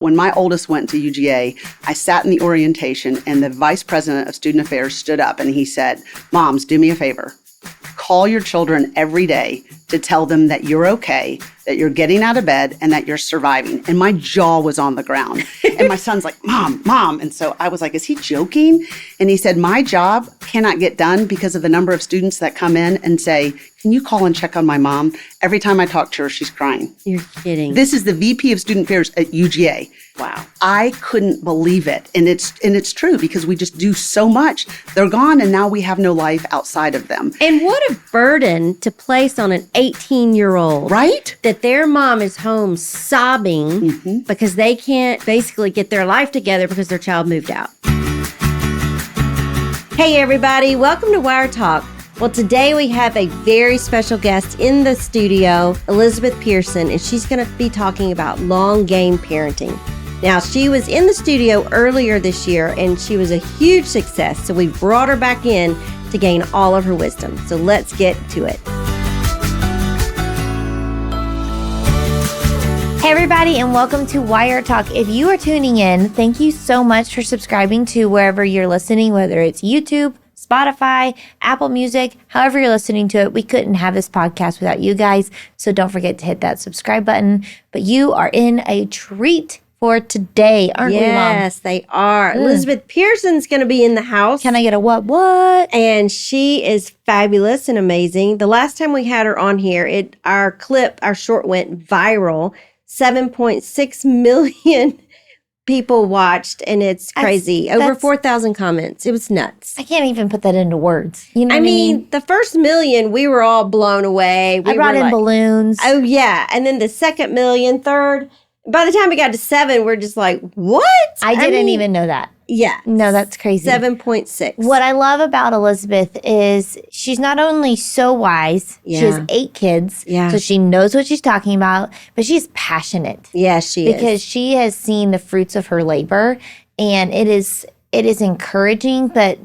When my oldest went to UGA, I sat in the orientation and the vice president of student affairs stood up and he said, "Moms, do me a favor. Call your children every day to tell them that you're okay, that you're getting out of bed, and that you're surviving." And my jaw was on the ground. And my son's like, Mom. And so I was like, is he joking? And he said, my job cannot get done because of the number of students that come in and say, "Can you call and check on my mom?" Every time I talk to her, she's crying. You're kidding. This is the VP of Student Affairs at UGA. Wow. I couldn't believe it. And it's true because we just do so much. They're gone and now we have no life outside of them. And what a burden to place on an 18-year-old. Right? That their mom is home sobbing because they can't basically get their life together because their child moved out. Hey, everybody. Welcome to Wire Talk. Well, today we have a very special guest in the studio, Elizabeth Pehrson, and she's going to be talking about long game parenting. Now, she was in the studio earlier this year, and she was a huge success, so we brought her back in to gain all of her wisdom. So let's get to it. Hey everybody, and welcome to Wire Talk. If you are tuning in, thank you so much for subscribing to wherever you're listening, whether it's YouTube, Spotify, Apple Music, however you're listening to it. We couldn't have this podcast without you guys, so don't forget to hit that subscribe button. But you are in a treat for today, aren't we, Mom? Yes, they are. Elizabeth Pearson's going to be in the house. Can I get a what? And she is fabulous and amazing. The last time we had her on here, our short went viral. 7.6 million people watched, and it's crazy. Over 4,000 comments. It was nuts. I can't even put that into words. You know I what mean, the first million, we were all blown away. I brought in balloons. Oh, yeah. And then the second million, third. By the time we got to 7, we're just like, what? I didn't even know that. Yeah. No, that's crazy. 7.6. What I love about Elizabeth is she's not only so wise, she has 8 kids, so she knows what she's talking about, but she's passionate. Yes, she is. Because she has seen the fruits of her labor, and it is encouraging, but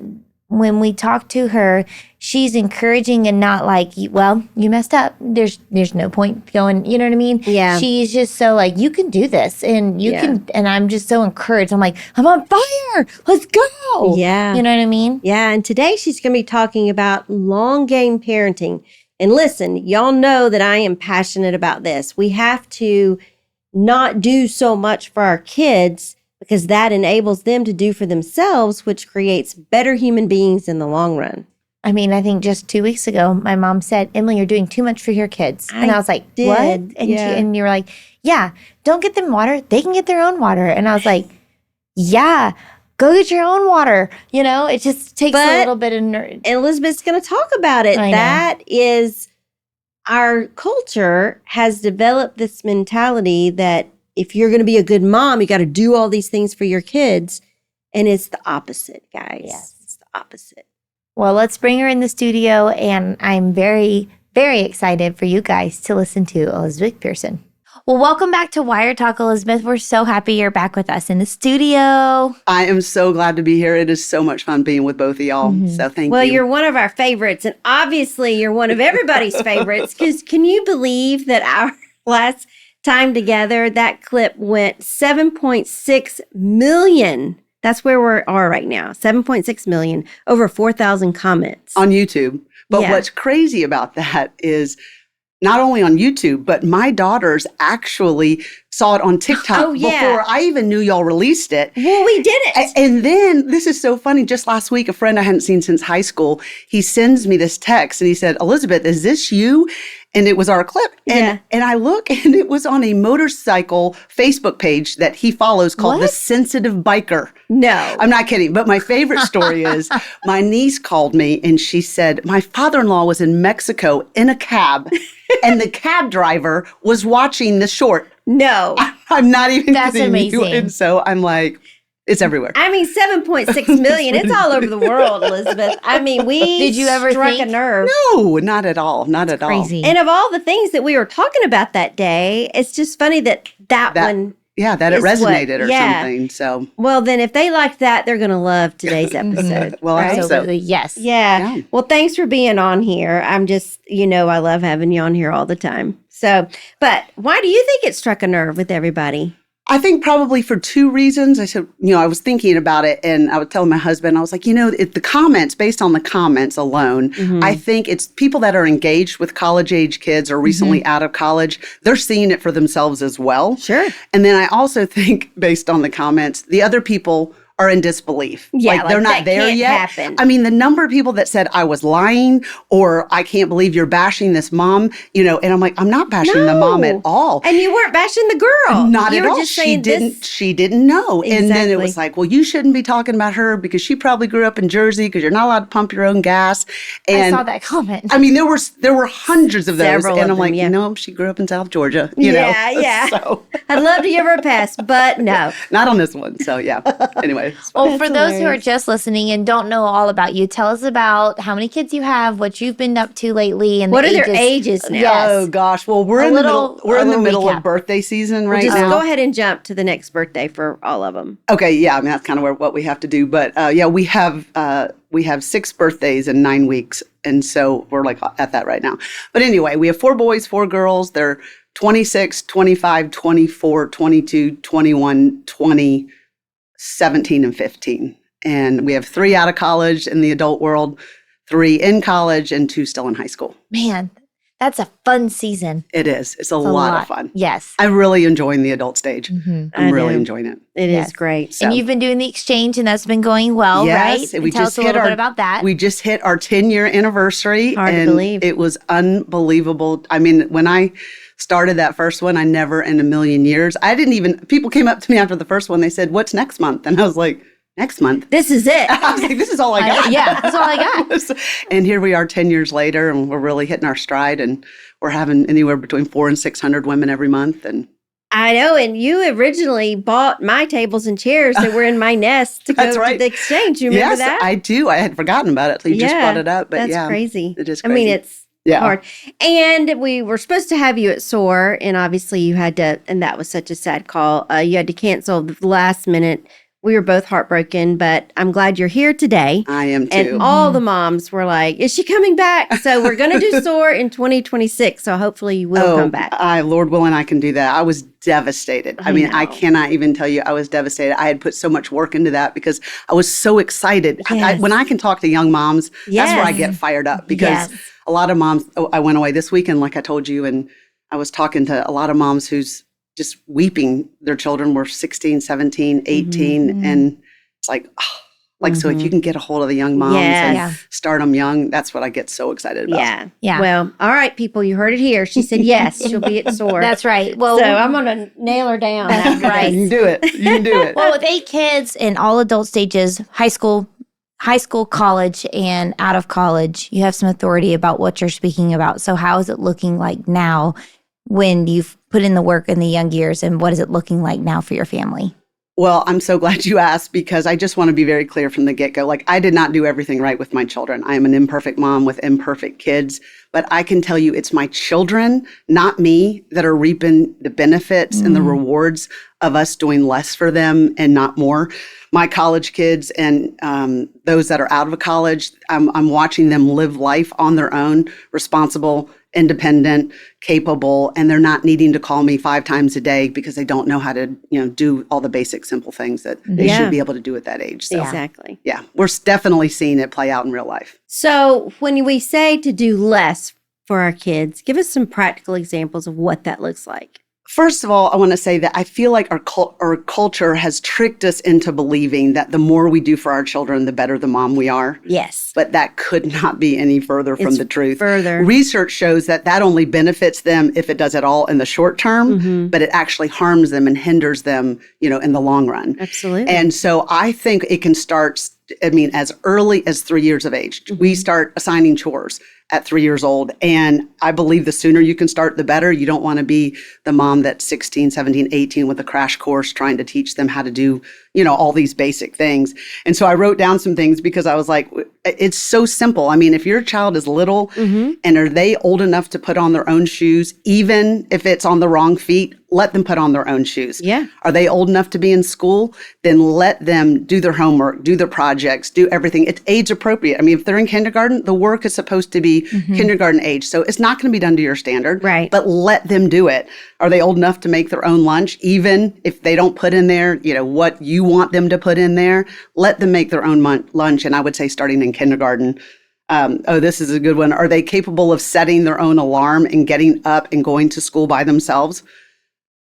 when we talk to her, she's encouraging and not like, well, you messed up. There's no point going, you know what I mean? Yeah. She's just so like, you can do this and you can, and I'm just so encouraged. I'm like, I'm on fire. Let's go. Yeah. You know what I mean? Yeah. And today she's going to be talking about long game parenting. And listen, y'all know that I am passionate about this. We have to not do so much for our kids because that enables them to do for themselves, which creates better human beings in the long run. I mean, I think just 2 weeks ago, my mom said, "Emily, you're doing too much for your kids." And I was like, what? And you were like, yeah, don't get them water. They can get their own water. And I was like, yeah, go get your own water. You know, it just takes a little bit of nerd. Elizabeth's going to talk about it. That is, our culture has developed this mentality that if you're going to be a good mom, you got to do all these things for your kids. And it's the opposite, guys. Yes. It's the opposite. Well, let's bring her in the studio. And I'm very, very excited for you guys to listen to Elizabeth Pehrson. Well, welcome back to Wire Talk, Elizabeth. We're so happy you're back with us in the studio. I am so glad to be here. It is so much fun being with both of y'all. So thank you. Well, you're one of our favorites. And obviously, you're one of everybody's favorites. Because can you believe that our last time together, that clip went 7.6 million. That's where we are right now. 7.6 million, over 4,000 comments. On YouTube. But what's crazy about that is not only on YouTube, but my daughters actually saw it on TikTok before I even knew y'all released it. Well, we did it. And then, this is so funny, just last week, a friend I hadn't seen since high school, he sends me this text and he said, "Elizabeth, is this you?" And it was our clip. And I look and it was on a motorcycle Facebook page that he follows called The Sensitive Biker. No. I'm not kidding. But my favorite story is my niece called me and she said, my father-in-law was in Mexico in a cab and the cab driver was watching the short. No. I'm not even That's kidding amazing. you. And so I'm like, it's everywhere. I mean, 7.6 million. It's all over the world, Elizabeth. I mean, Did you ever struck think? a nerve. No, not at all. Not at all. Crazy. And of all the things that we were talking about that day, it's just funny that one. Yeah, that it is what- resonated or yeah. something. So, Well, then if they liked that, they're going to love today's episode. well, I hope so. Absolutely, yes. Yeah. Well, thanks for being on here. I'm just, I love having you on here all the time. So, but why do you think it struck a nerve with everybody? I think probably for two reasons. I said, I was thinking about it and I was telling my husband, I was like, the comments, based on the comments alone, I think it's people that are engaged with college age kids or recently out of college, they're seeing it for themselves as well. Sure. And then I also think based on the comments, the other people are in disbelief. Yeah, they're not there yet. Happen. I mean, the number of people that said I was lying or I can't believe you're bashing this mom, and I'm like, I'm not bashing the mom at all. And you weren't bashing the girl. Not you at were all. Just She didn't know. Exactly. And then it was like, well, you shouldn't be talking about her because she probably grew up in Jersey because you're not allowed to pump your own gas. And I saw that comment. I mean, there were hundreds of those. Several and of I'm like, them, she grew up in South Georgia. Yeah. So I'd love to give her a pass, but no. not on this one. So yeah. Anyway. Well, for those who are hilarious. just listening and don't know all about you, tell us about how many kids you have, what you've been up to lately, and What are their ages now? Yes. Oh gosh. Well, we're A in little- the middle recap. of birthday season right Just now. go ahead and jump to the next birthday for all of them. Okay, yeah, I mean that's kind of what we have to do. But we have 6 birthdays in 9 weeks, and so we're like at that right now. But anyway, we have 4 boys, 4 girls. They're 26, 25, 24, 22, 21, 20, 17, and 15. And we have 3 out of college in the adult world, 3 in college, and 2 still in high school. Man, that's a fun season. It is. It's a lot of fun. Yes. I'm really enjoying the adult stage. Mm-hmm. I'm really know. enjoying it. It Yes. is great. And you've been doing the exchange, and that's been going well, right? Yes, And we tell just us a hit little our bit about that. We just hit our 10-year anniversary. Hard to and believe. It was unbelievable. I mean, when I started that first one, I never in a million years. People came up to me after the first one. They said, "What's next month?" And I was like, "Next month." This is it. I was like, "This is all I got." Yeah, that's all I got. And here we are 10 years later, and we're really hitting our stride, and we're having anywhere between 400 and 600 women every month. And I know. And you originally bought my tables and chairs that were in my nest to go That's to right. the exchange. You remember yes, that? I do. I had forgotten about it. So you just brought it up. But that's yeah, crazy. it is I mean, crazy. it's Yeah. hard. And we were supposed to have you at SOAR, and obviously you had to, and that was such a sad call. You had to cancel the last minute. We were both heartbroken, but I'm glad you're here today. I am too. And all the moms were like, "Is she coming back?" So we're going to do SOAR in 2026. So hopefully you will come back. Lord willing, I can do that. I was devastated. I mean, I know. cannot even tell you I was devastated. I had put so much work into that because I was so excited. Yes. When I can talk to young moms, that's where I Yes. get fired up because Yes. a lot of moms, I went away this weekend, like I told you, and I was talking to a lot of moms who's just weeping. Their children were 16, 17, 18, Mm-hmm. and it's like, so if you can get a hold of the young moms Yes. and Yeah. start them young, that's what I get so excited about. Yeah. Yeah. Well, all right, people, you heard it here. She said yes, she'll be at SOAR. That's right. Well, so I'm going to nail her down. That's after right. You this. can do it. You can do it. well, with 8 kids in all adult stages, high school, college, and out of college, you have some authority about what you're speaking about. So how is it looking like now when you've put in the work in the young years, and what is it looking like now for your family? Well, I'm so glad you asked because I just want to be very clear from the get-go. Like, I did not do everything right with my children. I am an imperfect mom with imperfect kids, but I can tell you it's my children, not me, that are reaping the benefits and the rewards of us doing less for them and not more. My college kids and those that are out of college, I'm watching them live life on their own, responsible, independent, capable, and they're not needing to call me 5 times a day because they don't know how to, do all the basic simple things that they Yeah. should be able to do at that age. So Exactly. yeah, we're definitely seeing it play out in real life. So when we say to do less for our kids, give us some practical examples of what that looks like. First of all, I want to say that I feel like our culture has tricked us into believing that the more we do for our children, the better the mom we are. Yes. But that could not be any further from It's the truth. further. Research shows that only benefits them if it does at all in the short term, Mhm. but it actually harms them and hinders them, in the long run. Absolutely. And so I think it can start, as early as 3 years of age. We start assigning chores at 3 years old. And I believe the sooner you can start, the better. You don't want to be the mom that's 16, 17, 18 with a crash course trying to teach them how to do, all these basic things. And so I wrote down some things because I was like, it's so simple. I mean, if your child is little and are they old enough to put on their own shoes, even if it's on the wrong feet, let them put on their own shoes. Yeah. Are they old enough to be in school? Then let them do their homework, do their projects, do everything. It's age appropriate. I mean, if they're in kindergarten, the work is supposed to be kindergarten age. So it's not going to be done to your standard. Right. But let them do it. Are they old enough to make their own lunch? Even if they don't put in there, what you want them to put in there, let them make their own lunch. And I would say starting in kindergarten. This is a good one. Are they capable of setting their own alarm and getting up and going to school by themselves?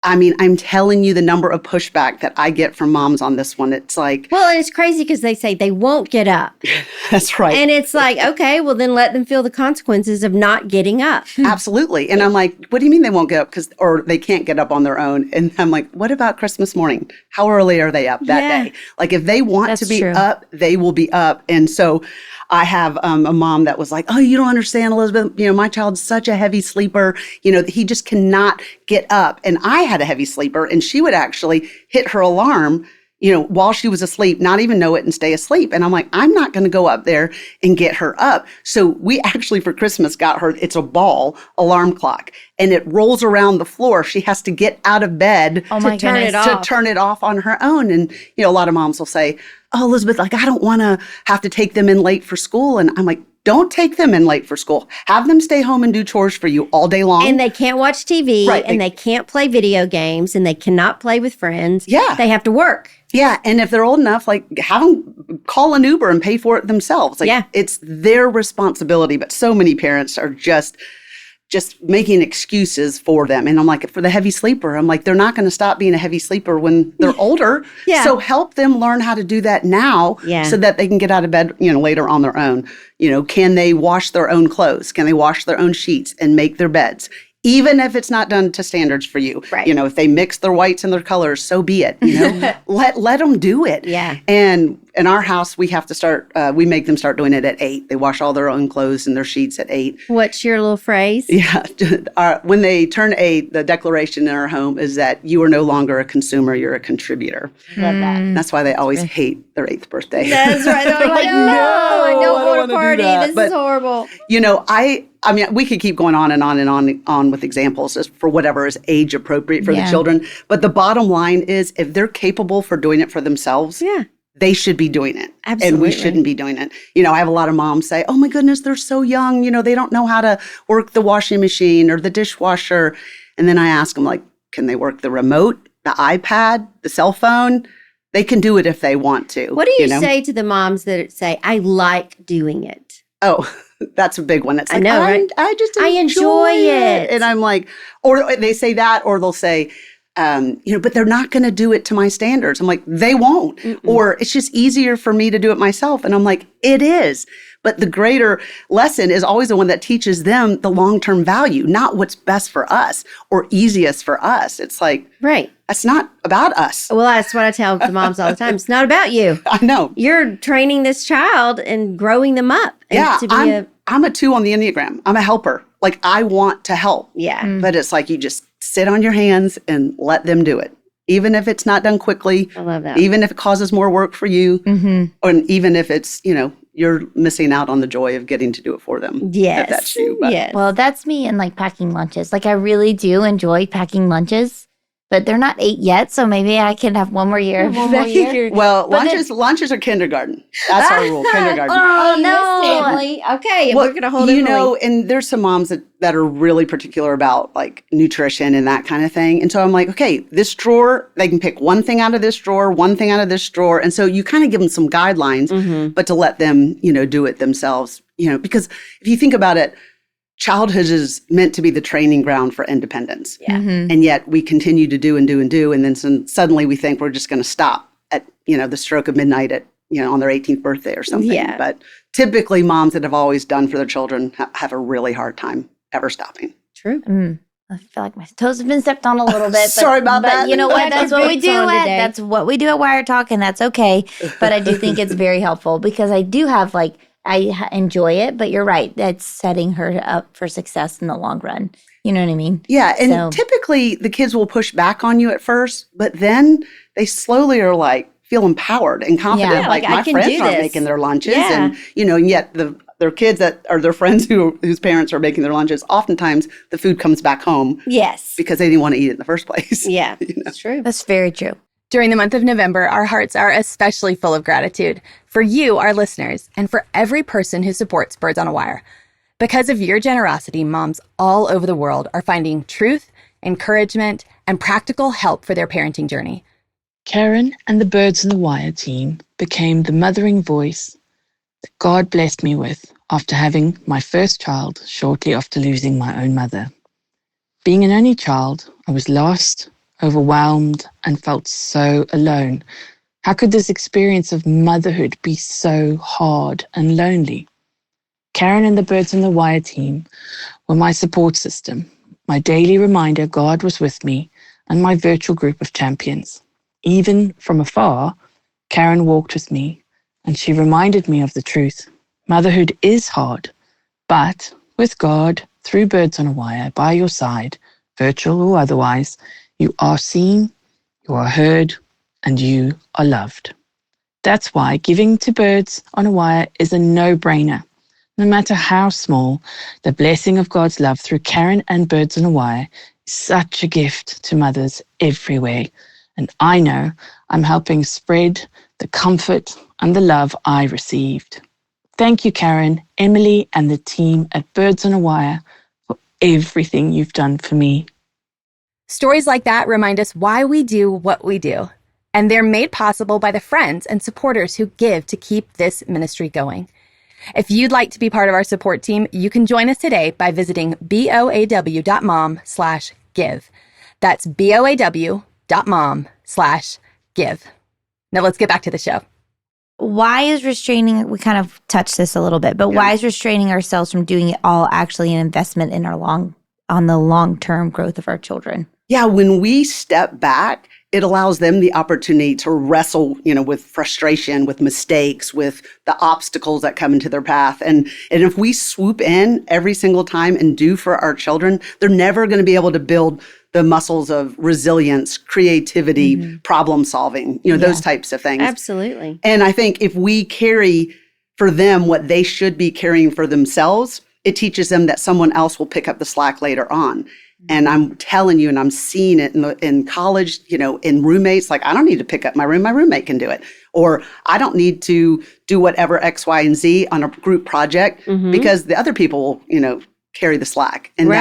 I mean, I'm telling you the number of pushback that I get from moms on this one. It's like... Well, and it's crazy because they say they won't get up. That's right. And it's like, okay, well, then let them feel the consequences of not getting up. Absolutely. And I'm like, what do you mean they won't get up? Or they can't get up on their own? And I'm like, what about Christmas morning? How early are they up that day? Like, if they want to be up, they will be up. And so I have a mom that was like, oh, you don't understand, Elizabeth. My child's such a heavy sleeper. He just cannot get up. And I had a heavy sleeper, and she would actually hit her alarm, while she was asleep, not even know it and stay asleep. And I'm like, I'm not going to go up there and get her up. So we actually for Christmas got her, it's a ball alarm clock, and it rolls around the floor. She has to get out of bed to turn it off on her own. And, a lot of moms will say, oh, Elizabeth, like, I don't want to have to take them in late for school. And I'm like, don't take them in late for school. Have them stay home and do chores for you all day long. And they can't watch TV, and they can't play video games, and they cannot play with friends. Yeah. They have to work. Yeah. And if they're old enough, like, have them call an Uber and pay for it themselves. Like, it's their responsibility. But so many parents are just making excuses for them. And I'm like, for the heavy sleeper, I'm like, they're not going to stop being a heavy sleeper when they're older. Yeah. So help them learn how to do that now so that they can get out of bed, later on their own. Can they wash their own clothes? Can they wash their own sheets and make their beds? Even if it's not done to standards for you. Right. If they mix their whites and their colors, so be it. Let them do it. Yeah. And in our house, we have to start, we make them start doing it at 8. They wash all their own clothes and their sheets at 8. What's your little phrase? Yeah. When they turn 8, the declaration in our home is that you are no longer a consumer, you're a contributor. Love that. That's why they always hate their 8th birthday. That's right. They're like, no, I don't want to party. This is horrible. I mean, we could keep going on and on and on with examples for whatever is age appropriate for the children. But the bottom line is, if they're capable for doing it for themselves, they should be doing it. Absolutely. And we shouldn't be doing it. I have a lot of moms say, oh my goodness, they're so young. They don't know how to work the washing machine or the dishwasher. And then I ask them, like, can they work the remote, the iPad, the cell phone? They can do it if they want to. What do you say to the moms that say, I like doing it? Oh, that's a big one. It's like, I know, right? I just enjoy it. And I'm like, or they say that, or they'll say, but they're not going to do it to my standards. I'm like, they won't. Or it's just easier for me to do it myself. And I'm like, it is. But the greater lesson is always the one that teaches them the long-term value, not what's best for us or easiest for us. It's like, that's not about us. Well, that's what I tell the moms all the time. It's not about you. I know. You're training this child and growing them up. And I'm a 2 on the Enneagram. I'm a helper. Like, I want to help. Yeah. But it's like you just sit on your hands and let them do it. Even if it's not done quickly. I love that. Even if it causes more work for you. Or even if it's, you're missing out on the joy of getting to do it for them. Yes. If that's you. But. Yes. Well, that's me and like packing lunches. Like, I really do enjoy packing lunches, but they're not 8 yet. So maybe I can have one more year. Well, lunches are kindergarten. That's our rule, kindergarten. Oh, no. Family. Okay. And we're going to hold it. And there's some moms that are really particular about like nutrition and that kind of thing. And so I'm like, okay, this drawer, they can pick one thing out of this drawer, one thing out of this drawer. And so you kind of give them some guidelines, but to let them, do it themselves, because if you think about it, childhood is meant to be the training ground for independence. Yeah. And yet we continue to do and do and do. And then suddenly we think we're just going to stop at, the stroke of midnight at, on their 18th birthday or something. Yeah. But typically moms that have always done for their children have a really hard time ever stopping. True. I feel like my toes have been stepped on a little bit. Sorry about that. But you know what? That's what we do. Today. That's what we do at Wire Talk, and that's okay. But I do think it's very helpful because I do have I enjoy it, but you're right. That's setting her up for success in the long run. You know what I mean? Yeah. And typically the kids will push back on you at first, but then they slowly are like, feel empowered and confident. Yeah, like my I can friends do aren't this. making their lunches. Yeah. And, and yet the their kids that are their friends whose parents are making their lunches, oftentimes the food comes back home. Yes. Because they didn't want to eat it in the first place. Yeah, that's true. That's very true. During the month of November, our hearts are especially full of gratitude for you, our listeners, and for every person who supports Birds on a Wire. Because of your generosity, moms all over the world are finding truth, encouragement, and practical help for their parenting journey. Karen and the Birds on the Wire team became the mothering voice that God blessed me with after having my first child shortly after losing my own mother. Being an only child, I was lost, overwhelmed, and felt so alone. How could this experience of motherhood be so hard and lonely? Karen and the Birds on the Wire team were my support system, my daily reminder God was with me, and my virtual group of champions. Even from afar, Karen walked with me, and she reminded me of the truth. Motherhood is hard, but with God, through Birds on a Wire, by your side, virtual or otherwise, you are seen, you are heard, and you are loved. That's why giving to Birds on a Wire is a no-brainer. No matter how small, the blessing of God's love through Karen and Birds on a Wire is such a gift to mothers everywhere. And I know I'm helping spread the comfort and the love I received. Thank you, Karen, Emily, and the team at Birds on a Wire for everything you've done for me. Stories like that remind us why we do what we do. And they're made possible by the friends and supporters who give to keep this ministry going. If you'd like to be part of our support team, you can join us today by visiting boaw.mom/give. That's boaw.mom/give. Now let's get back to the show. Why is restraining, we kind of touched this a little bit, but why is restraining ourselves from doing it all actually an investment in on the long-term growth of our children? Yeah, when we step back, it allows them the opportunity to wrestle, with frustration, with mistakes, with the obstacles that come into their path. And if we swoop in every single time and do for our children, they're never going to be able to build the muscles of resilience, creativity, problem solving, those types of things. Absolutely. And I think if we carry for them what they should be carrying for themselves, it teaches them that someone else will pick up the slack later on. And I'm telling you, and I'm seeing it in college, in roommates, like, I don't need to pick up my room. My roommate can do it. Or I don't need to do whatever X, Y, and Z on a group project because the other people will, carry the slack. And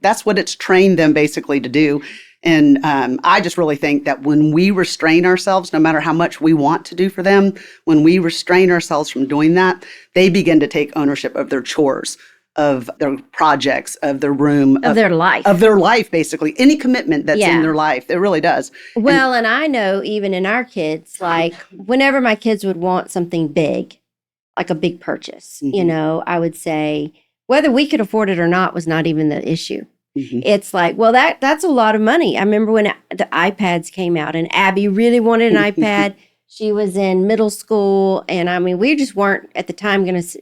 that's what it's trained them basically to do. And I just really think that when we restrain ourselves, no matter how much we want to do for them, when we restrain ourselves from doing that, they begin to take ownership of their chores, of their projects, of their room. Of their life. Of their life, basically. Any commitment that's in their life. It really does. Well, and I know even in our kids, like whenever my kids would want something big, like a big purchase, I would say whether we could afford it or not was not even the issue. It's like, well, that's a lot of money. I remember when the iPads came out and Abby really wanted an iPad. She was in middle school. And we just weren't at the time going to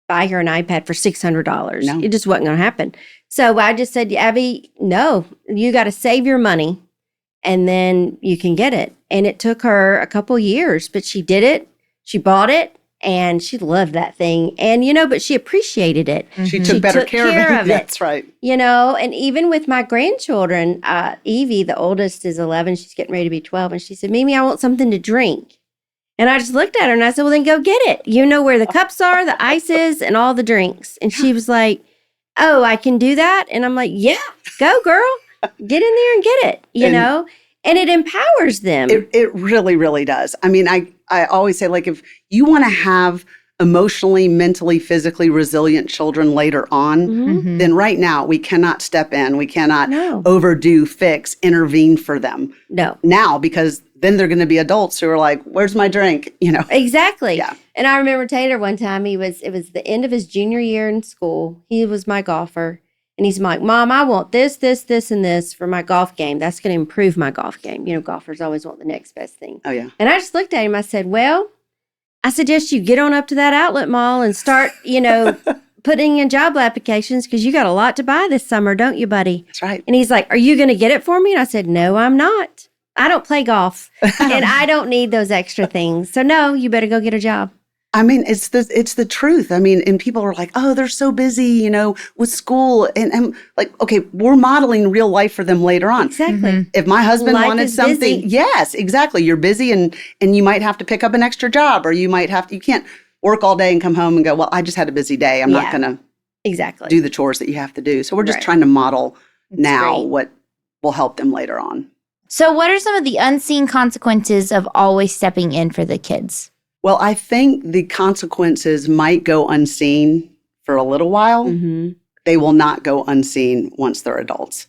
buy her an iPad for $600. No. It just wasn't going to happen. So I just said, Abby, no, you got to save your money and then you can get it. And it took her a couple years, but she did it. She bought it and she loved that thing. And, but she appreciated it. She took better care of it. That's right. And even with my grandchildren, Evie, the oldest, is 11. She's getting ready to be 12. And she said, Mimi, I want something to drink. And I just looked at her and I said, well, then go get it. You know where the cups are, the ice is, and all the drinks. And she was like, oh, I can do that? And I'm like, yeah, go, girl. Get in there and get it, you know? And it empowers them. It really, really does. I always say, like, if you want to have emotionally, mentally, physically resilient children later on, then right now we cannot step in. We cannot overdo, fix, intervene for them. No. Now, because then they're going to be adults who are like, where's my drink? Exactly. Yeah. And I remember Taylor one time, it was the end of his junior year in school. He was my golfer. And he's like, Mom, I want this, this, this, and this for my golf game. That's going to improve my golf game. Golfers always want the next best thing. Oh, yeah. And I just looked at him. I said, well, I suggest you get on up to that outlet mall and start, putting in job applications because you got a lot to buy this summer, don't you, buddy? That's right. And he's like, are you going to get it for me? And I said, no, I'm not. I don't play golf and I don't need those extra things. So no, you better go get a job. I mean, it's the truth. I mean, and people are like, oh, they're so busy, with school. And I'm like, okay, we're modeling real life for them later on. Exactly. If my husband Life wanted is something, busy. yes, exactly. You're busy and you might have to pick up an extra job, or you can't work all day and come home and go, well, I just had a busy day. I'm not going to exactly do the chores that you have to do. So we're just Right. trying to model now great. what will help them later on. So, what are some of the unseen consequences of always stepping in for the kids? Well, I think the consequences might go unseen for a little while. Mm-hmm. They will not go unseen once they're adults.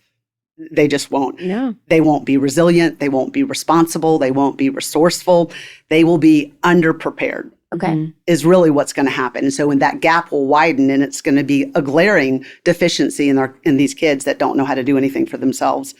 They just won't. No. They won't be resilient. They won't be responsible. They won't be resourceful. They will be underprepared Okay. Mhm. is really what's going to happen. And so when that gap will widen, and it's going to be a glaring deficiency in these kids that don't know how to do anything for themselves.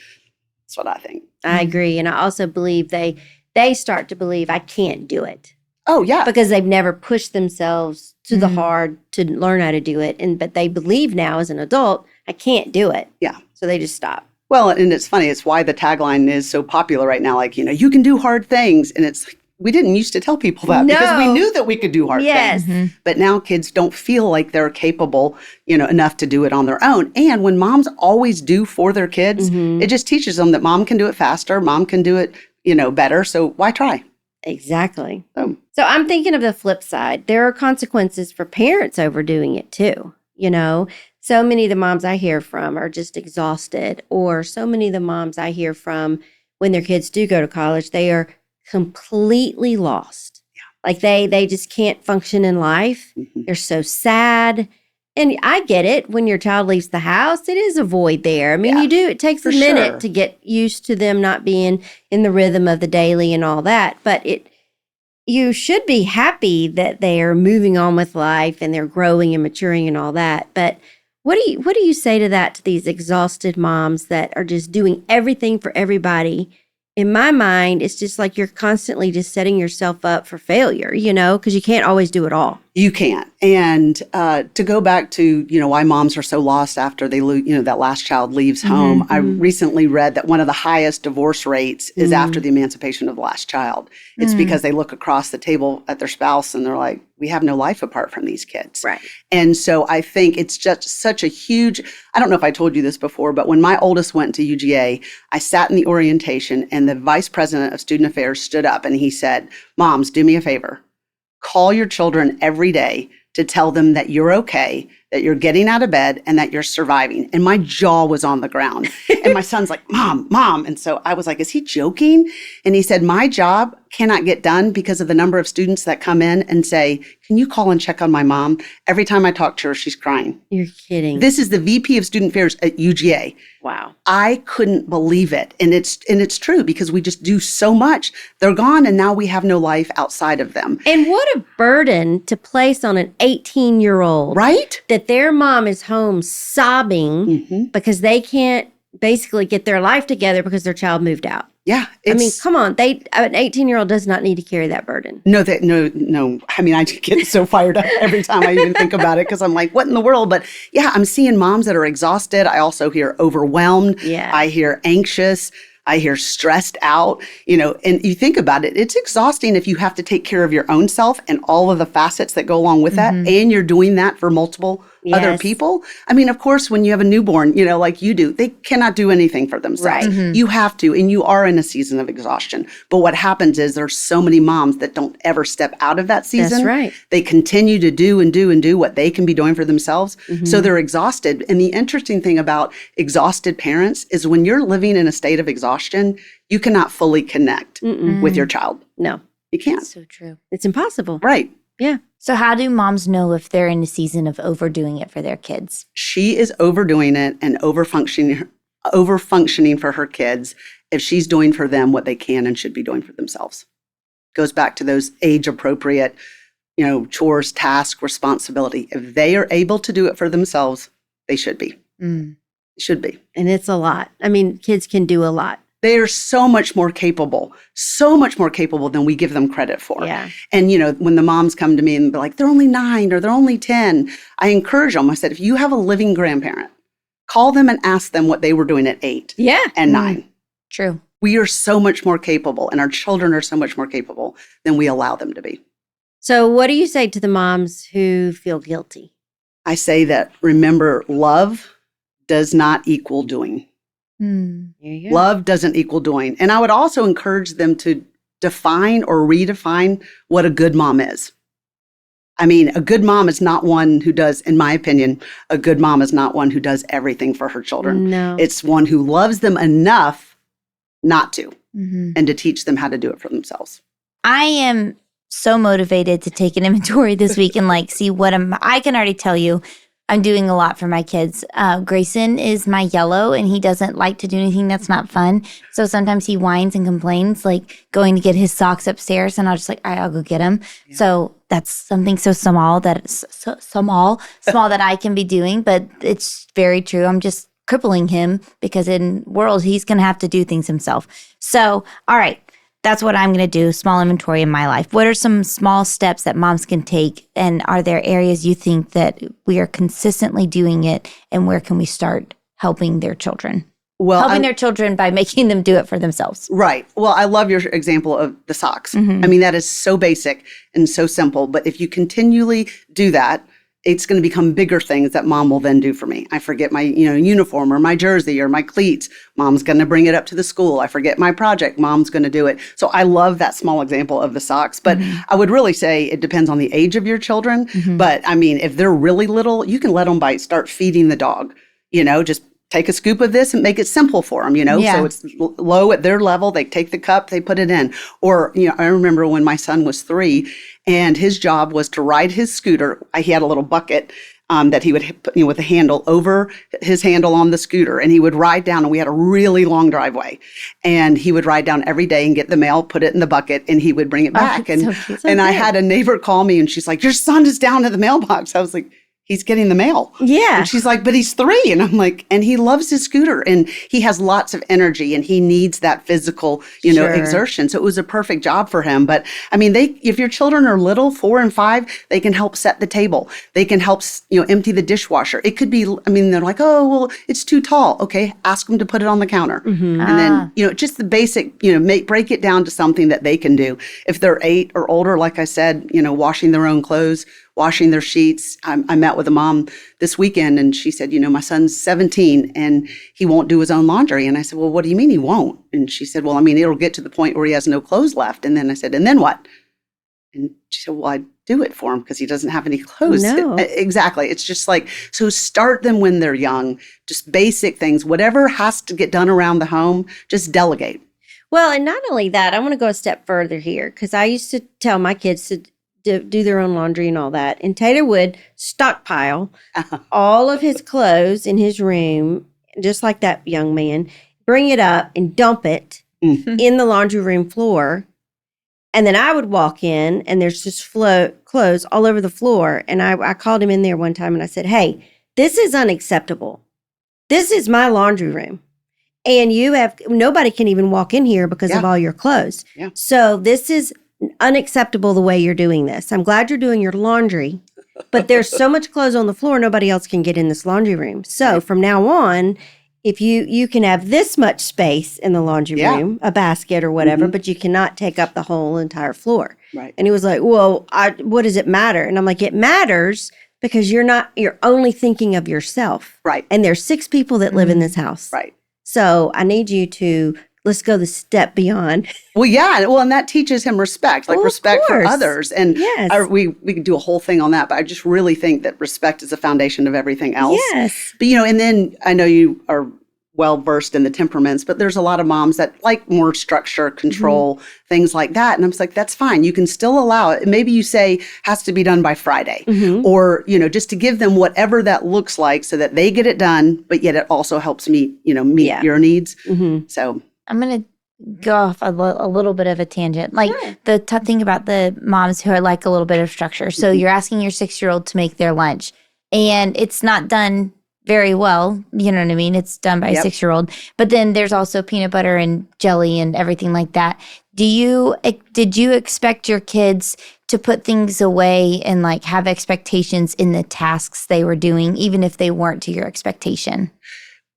That's what I think. I agree. And I also believe they start to believe I can't do it Oh, yeah. because they've never pushed themselves to the Mhm. hard to learn how to do it. But they believe now as an adult, I can't do it. Yeah. So they just stop. Well, and it's funny. It's why the tagline is so popular right now. Like, you can do hard things. And it's like, we didn't used to tell people that because we No. knew that we could do hard Yes. things. But now kids don't feel like they're capable, enough to do it on their own. And when moms always do for their kids, Mhm. it just teaches them that mom can do it faster. Mom can do it, better. So why try? Exactly. So, So I'm thinking of the flip side. There are consequences for parents overdoing it too. So many of the moms I hear from are just exhausted, or so many of the moms I hear from when their kids do go to college, they are completely lost. Yeah. Like they just can't function in life. mhm. They're so sad. And I get it. When your child leaves the house, it is a void there. I mean, Yeah, it takes for a minute sure. to get used to them not being in the rhythm of the daily and all that. But you should be happy that they are moving on with life and they're growing and maturing and all that. But what do you say to that, to these exhausted moms that are just doing everything for everybody? In my mind, it's just like you're constantly just setting yourself up for failure, because you can't always do it all. You can't. And to go back to, why moms are so lost after they lose, that last child leaves home. I recently read that one of the highest divorce rates is after the emancipation of the last child. It's because they look across the table at their spouse and they're like, we have no life apart from these kids. Right. And so I think it's just such a huge, I don't know if I told you this before, but when my oldest went to UGA, I sat in the orientation and the vice president of student affairs stood up and he said, moms, do me a favor. Call your children every day to tell them that you're okay, that you're getting out of bed, and that you're surviving. And my jaw was on the ground. And my son's like, Mom. And so I was like, is he joking? And he said, my job cannot get done because of the number of students that come in and say, can you call and check on my mom? Every time I talk to her, she's crying. You're kidding. This is the VP of Student Affairs at UGA. Wow. I couldn't believe it. And it's true because we just do so much. They're gone and now we have no life outside of them. And what a burden to place on an 18-year-old. Right? That their mom is home sobbing Mhm. because they can't basically get their life together because their child moved out. Yeah. I mean, come on. An 18-year-old does not need to carry that burden. No. I mean, I get so fired up every time I even think about it because I'm like, what in the world? But yeah, I'm seeing moms that are exhausted. I also hear overwhelmed. Yeah. I hear anxious. I hear stressed out, and you think about it, it's exhausting if you have to take care of your own self and all of the facets that go along with that. And you're doing that for multiple other Yes. people. I mean, of course, when you have a newborn, like you do, they cannot do anything for themselves. Right. You have to, and you are in a season of exhaustion. But what happens is there's so many moms that don't ever step out of that season. That's right. They continue to do and do and do what they can be doing for themselves. So they're exhausted. And the interesting thing about exhausted parents is when you're living in a state of exhaustion, you cannot fully connect with your child. No, You can't. So true. it's impossible. Right. Yeah. So, how do moms know if they're in a season of overdoing it for their kids? She is overdoing it and overfunctioning for her kids if she's doing for them what they can and should be doing for themselves. Goes back to those age appropriate, chores, task, responsibility. If they are able to do it for themselves, they should be. Should be. And it's a lot. I mean, kids can do a lot. They are so much more capable than we give them credit for. Yeah. And, when the moms come to me and be like, they're only 9 or they're only 10, I encourage them. I said, if you have a living grandparent, call them and ask them what they were doing at 8 Yeah. and 9. True. We are so much more capable and our children are so much more capable than we allow them to be. So what do you say to the moms who feel guilty? I say that, remember, love does not equal doing. There you go. Love doesn't equal doing. And I would also encourage them to define or redefine what a good mom is. I mean, a good mom is not one who does, in my opinion, a good mom is not one who does everything for her children. No. It's one who loves them enough not to, Mm-hmm. and to teach them how to do it for themselves. I am so motivated to take an inventory this week and like see what I can already tell you I'm doing a lot for my kids. Grayson is my yellow and he doesn't like to do anything that's not fun. So sometimes he whines and complains, like going to get his socks upstairs and I'll just like, all right, I'll go get him. Yeah. So that's something so small that small that I can be doing, but it's very true. I'm just crippling him because in world, he's going to have to do things himself. So, all right. That's what I'm going to do, small inventory in my life. What are some small steps that moms can take? And are there areas you think that we are consistently doing it? And where can we start helping their children? Well, helping their children by making them do it for themselves. Right. Well, I love your example of the socks. Mm-hmm. I mean, that is so basic and so simple. But if you continually do that, it's going to become bigger things that mom will then do for me. I forget my, uniform or my jersey or my cleats. Mom's going to bring it up to the school. I forget my project. Mom's going to do it. So I love that small example of the socks. But I would really say it depends on the age of your children. But I mean, if they're really little, you can let them start feeding the dog, just take a scoop of this and make it simple for them, Yeah. So it's low at their level. They take the cup, they put it in. Or, I remember when my son was 3 and his job was to ride his scooter. He had a little bucket that he would put, with a handle over his handle on the scooter. And he would ride down, and we had a really long driveway. And he would ride down every day and get the mail, put it in the bucket, and he would bring it back. That's And so cute. I had a neighbor call me, and she's like, your son is down at the mailbox. I was like, he's getting the mail. Yeah. And she's like, but he's 3. And I'm like, and he loves his scooter and he has lots of energy and he needs that physical, Sure. exertion. So it was a perfect job for him. But I mean, if your children are little, 4 and 5, they can help set the table. They can help, empty the dishwasher. It could be, they're like, oh, well, it's too tall. Okay. Ask them to put it on the counter. And then, just the basic, break it down to something that they can do. If they're 8 or older, like I said, washing their own clothes, washing their sheets. I met with a mom this weekend and she said, my son's 17 and he won't do his own laundry. And I said, well, what do you mean he won't? And she said, well, it'll get to the point where he has no clothes left. And then I said, and then what? And she said, well, I do it for him because he doesn't have any clothes. No. Exactly. It's just so start them when they're young, just basic things, whatever has to get done around the home, just delegate. Well, and not only that, I want to go a step further here because I used to tell my kids to do their own laundry and all that. And Taylor would stockpile all of his clothes in his room, just like that young man, bring it up and dump it in the laundry room floor. And then I would walk in and there's just clothes all over the floor. And I called him in there one time and I said, hey, this is unacceptable. This is my laundry room. And nobody can even walk in here because of all your clothes. Yeah. So this is unacceptable the way you're doing this. I'm glad you're doing your laundry, but there's so much clothes on the floor, nobody else can get in this laundry room. So from now on, if you can have this much space in the laundry room, a basket or whatever, but you cannot take up the whole entire floor. Right. And he was like, well, what does it matter? And I'm like, it matters because you're only thinking of yourself. Right. And there's 6 people that live in this house. Right. So I need you to let's go the step beyond. Well, yeah. Well, and that teaches him respect, like respect for others. And we could do a whole thing on that, but I just really think that respect is the foundation of everything else. Yes. But, and then I know you are well versed in the temperaments, but there's a lot of moms that like more structure, control, things like that. And I'm just like, that's fine. You can still allow it. Maybe you say has to be done by Friday or, just to give them whatever that looks like so that they get it done, but yet it also helps meet your needs. So I'm going to go off a little bit of a tangent. Like the tough thing about the moms who are like a little bit of structure. So you're asking your 6-year-old to make their lunch and it's not done very well. You know what I mean? It's done by a 6-year-old. But then there's also peanut butter and jelly and everything like that. Did you expect your kids to put things away and like have expectations in the tasks they were doing, even if they weren't to your expectation?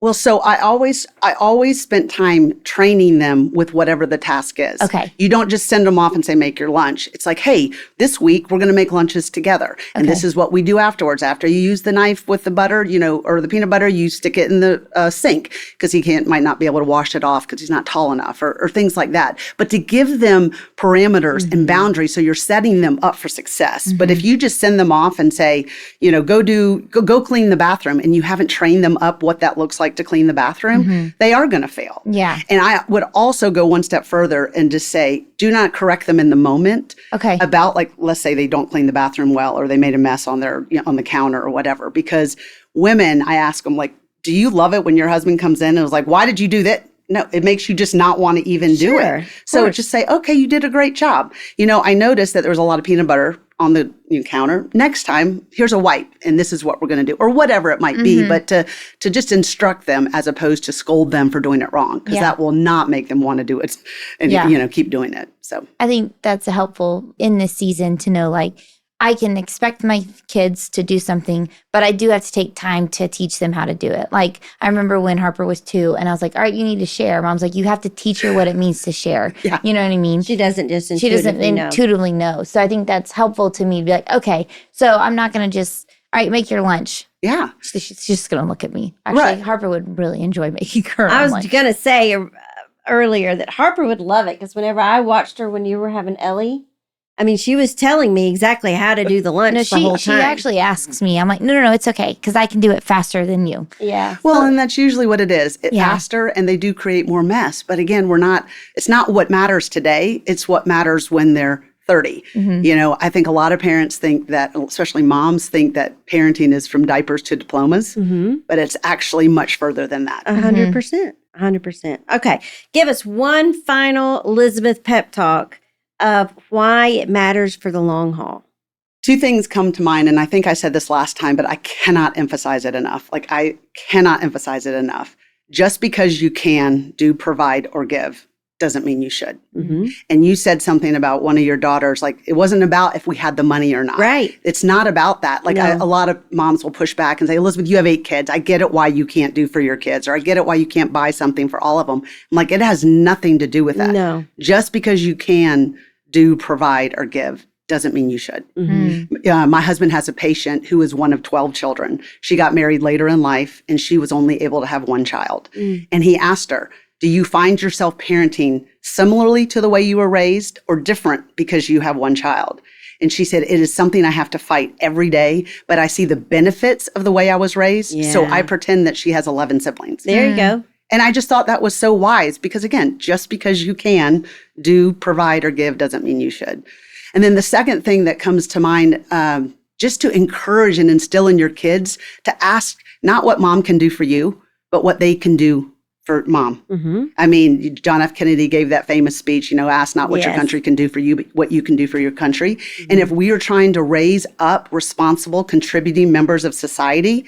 Well, so I always spent time training them with whatever the task is. Okay. You don't just send them off and say, make your lunch. It's like, hey, this week we're going to make lunches together. And this is what we do afterwards. After you use the knife with the butter, or the peanut butter, you stick it in the sink because he might not be able to wash it off because he's not tall enough or things like that. But to give them parameters and boundaries so you're setting them up for success. But if you just send them off and say, go clean the bathroom and you haven't trained them up what that looks like to clean the bathroom, they are going to fail. Yeah. And I would also go one step further and just say, do not correct them in the moment about, like, let's say they don't clean the bathroom well or they made a mess on their on the counter or whatever. Because women, I ask them, like, do you love it when your husband comes in and was like, why did you do that? No, it makes you just not want to even do it. So just say, okay, you did a great job. I noticed that there was a lot of peanut butter on the counter. Next time, here's a wipe, and this is what we're going to do, or whatever it might be. But to just instruct them as opposed to scold them for doing it wrong, because that will not make them want to do it and keep doing it. So I think that's helpful in this season to know, like, I can expect my kids to do something, but I do have to take time to teach them how to do it. Like, I remember when Harper was 2 and I was like, all right, you need to share. Mom's like, you have to teach her what it means to share. Yeah. You know what I mean? She doesn't just intuitively know. So I think that's helpful to me to be like, okay, so I'm not going to just, all right, make your lunch. Yeah. She's just going to look at me. Actually, Harper would really enjoy making her I was lunch. going to say earlier that Harper would love it because whenever I watched her when you were having Ellie, I mean, she was telling me exactly how to do the lunch the whole time. She actually asks me. I'm like, no, it's okay because I can do it faster than you. Yeah. Well, and that's usually what it is. Faster, and they do create more mess. But again, it's not what matters today. It's what matters when they're 30. I think a lot of parents think that, especially moms, think that parenting is from diapers to diplomas, but it's actually much further than that. 100%. 100%. Okay. Give us one final Elizabeth pep talk of why it matters for the long haul. 2 things come to mind, and I think I said this last time, but I cannot emphasize it enough. Like, I cannot emphasize it enough. Just because you can do, provide, or give doesn't mean you should. And you said something about one of your daughters, like, it wasn't about if we had the money or not. Right. It's not about that. Like, a lot of moms will push back and say, Elizabeth, you have 8 kids. I get it why you can't do for your kids, or I get it why you can't buy something for all of them. I'm like, it has nothing to do with that. No. Just because you can do, provide, or give doesn't mean you should. My husband has a patient who is one of 12 children. She got married later in life, and she was only able to have 1 child. And he asked her, do you find yourself parenting similarly to the way you were raised or different because you have 1 child? And she said, it is something I have to fight every day, but I see the benefits of the way I was raised. So I pretend that she has 11 siblings. There you go. And I just thought that was so wise because, again, just because you can do, provide, or give doesn't mean you should. And then the second thing that comes to mind, just to encourage and instill in your kids to ask not what mom can do for you, but what they can do for mom. I mean, John F. Kennedy gave that famous speech, ask not what your country can do for you, but what you can do for your country. And if we are trying to raise up responsible, contributing members of society,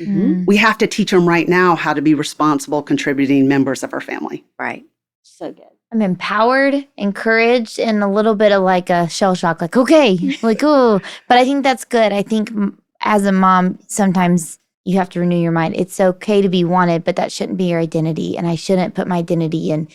we have to teach them right now how to be responsible, contributing members of our family. Right. So good. I'm empowered, encouraged, and a little bit of like a shell shock, like, okay, like, oh, but I think that's good. I think as a mom, sometimes you have to renew your mind. It's okay to be wanted, but that shouldn't be your identity. And I shouldn't put my identity in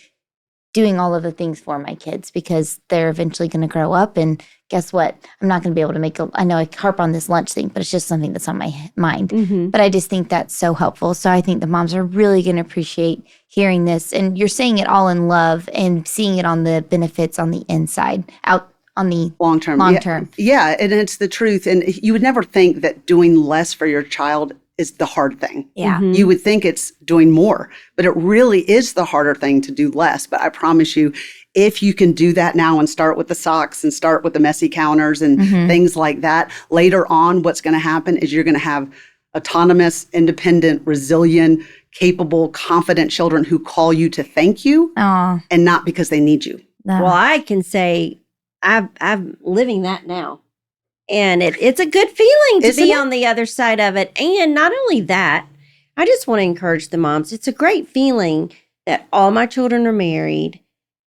doing all of the things for my kids because they're eventually going to grow up. And guess what? I'm not going to be able to make I know I harp on this lunch thing, but it's just something that's on my mind. But I just think that's so helpful. So I think the moms are really going to appreciate hearing this. And you're saying it all in love and seeing it on the benefits on the inside, out on the long term. Yeah, and it's the truth. And you would never think that doing less for your child is the hard thing. Yeah. You would think it's doing more, but it really is the harder thing to do less. But I promise you, if you can do that now and start with the socks and start with the messy counters and things like that, later on, what's going to happen is you're going to have autonomous, independent, resilient, capable, confident children who call you to thank you and not because they need you. Well, I can say I'm living that now. And it's a good feeling to be on the other side of it. And not only that, I just want to encourage the moms. It's a great feeling that all my children are married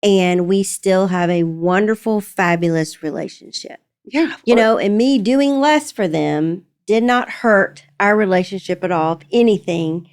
and we still have a wonderful, fabulous relationship. Yeah. And me doing less for them did not hurt our relationship at all. If anything,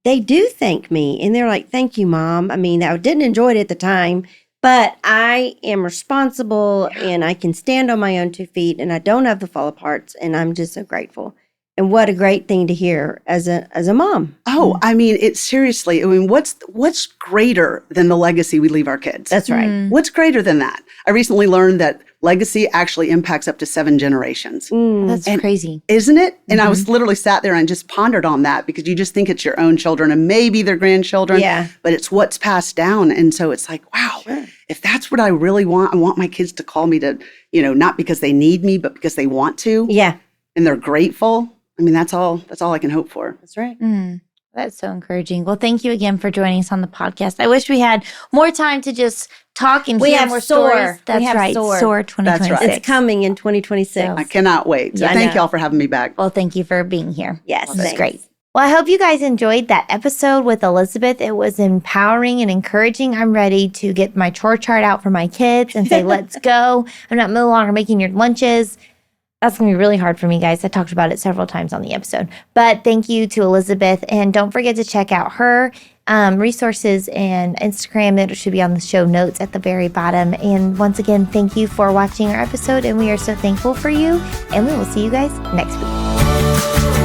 they do thank me. And they're like, thank you, Mom. I mean, I didn't enjoy it at the time, but I am responsible and I can stand on my own 2 feet and I don't have the fall aparts. And I'm just so grateful. And what a great thing to hear as a mom. Oh, I mean, it's seriously, I mean, what's greater than the legacy we leave our kids? That's right. What's greater than that? I recently learned that legacy actually impacts up to 7 generations. That's crazy. Isn't it? And I was literally sat there and just pondered on that because you just think it's your own children and maybe their grandchildren, but it's what's passed down. And so it's like, wow, if that's what I really want, I want my kids to call me to, not because they need me, but because they want to. Yeah. And they're grateful. I mean, that's all I can hope for. That's right. That's so encouraging. Well, thank you again for joining us on the podcast. I wish we had more time to just talk and hear more stories. That's right. SOAR 2026. That's right. It's coming in 2026. I cannot wait. So thank y'all for having me back. Well, thank you for being here. Yes. That's great. Well, I hope you guys enjoyed that episode with Elizabeth. It was empowering and encouraging. I'm ready to get my chore chart out for my kids and say, let's go. I'm not no longer making your lunches. That's going to be really hard for me, guys. I talked about it several times on the episode. But thank you to Elizabeth. And don't forget to check out her resources and Instagram. It should be on the show notes at the very bottom. And once again, thank you for watching our episode. And we are so thankful for you. And we will see you guys next week.